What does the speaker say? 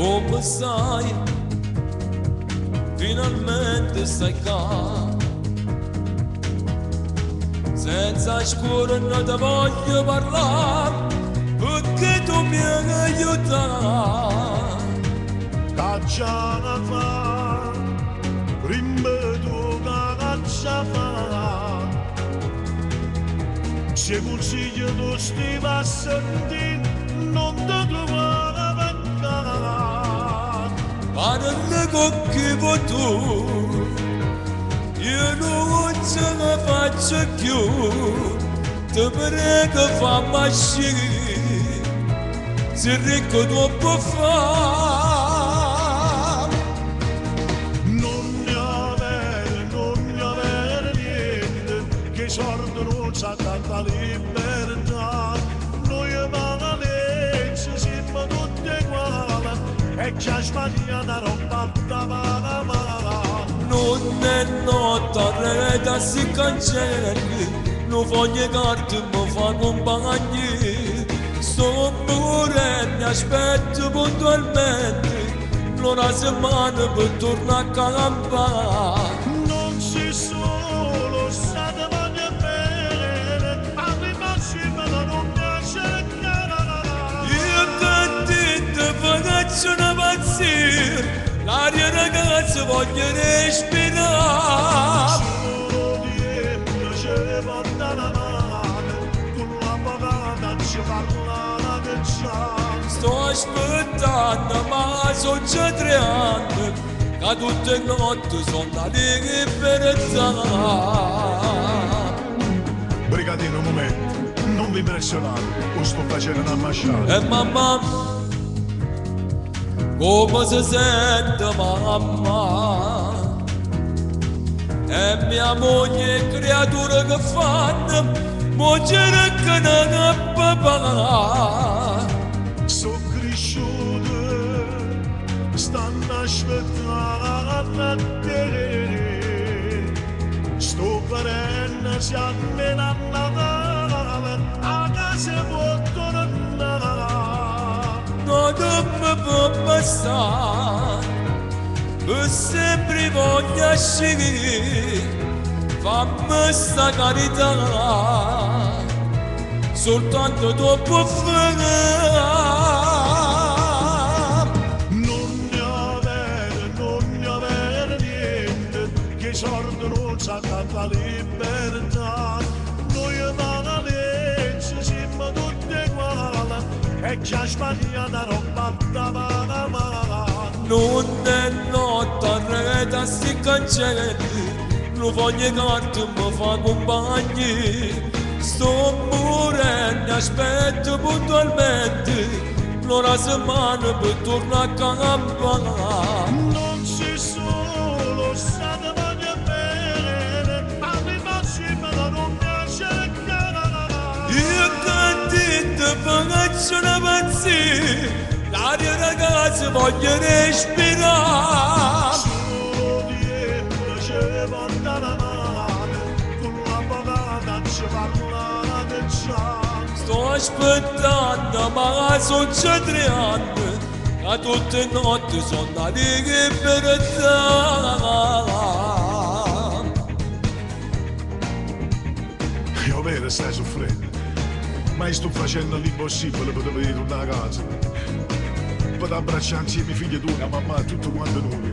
come sai, finalmente stai qua. Senza scuro non ti voglio parlare, perché tu mi aiutai. Caccia la fa, rimedio caccia fa. Se consiglio tu stiva a sentire, non ti trovare a mancare. Ma non con chi vuoi tu, io non ce la faccio più. Ti prego fammi uscire, se ricco troppo fa. Non ne avere niente, che sordo non c'ha tanta libertà. Noi malavecce siamo tutte uguali, e già sbagliata roba da mala. Non è notte, reda si cancelli, non voglio carte, mi fa compagnia. Sto morendo, mi aspetto puntualmente, una settimana per tornare a campare. Non si solo state voglio bene, arrivarsi ma non piace cercare. Io cantito faccio una pazzia, l'aria ragazza voglio respirare. Solo di piace porta la mano, con la bocata ci parla che c'ha. Sto aspettando, ma sono già 3 anni, che tutte le notti sono da libertà. Brigadino, un momento, non vi impressionate, lo sto facendo una masciata. E mamma, come si sente mamma? E mia moglie creatura che fanno, moglie che non ha papà. Sono cresciute, stanno aspettando a te. Sto parendo, si almeno a Natale, a casa può tornare. Non mi può bastare, per sempre voglio uscire, fammi sta carità, soltanto dopo fare. Non ne avere niente, che sordo non c'ha tanta libertà. Noi malavecce siamo tutte uguali, e già sbagliata roba da mala. Non è notte, reda si cancelli, non voglio carte, mi fa compagnia. Sto morendo, aspetto puntualmente, una settimana per tornare a campare. Non si solo state voglio bene, arrivarsi ma non piace cercare. Io cantito faccio una pazzia, l'aria ragazza voglio respirare. Solo di piace porta la mano, con la bocata ci parla che c'ha. Sto aspettando, ma sono già 3 anni, che tutte le notti sono da libertà. Io vero stai soffrendo, ma io sto facendo l'impossibile per dover tornare a casa. Per abbracciare insieme i figli tu, la mamma e tutto quanto noi.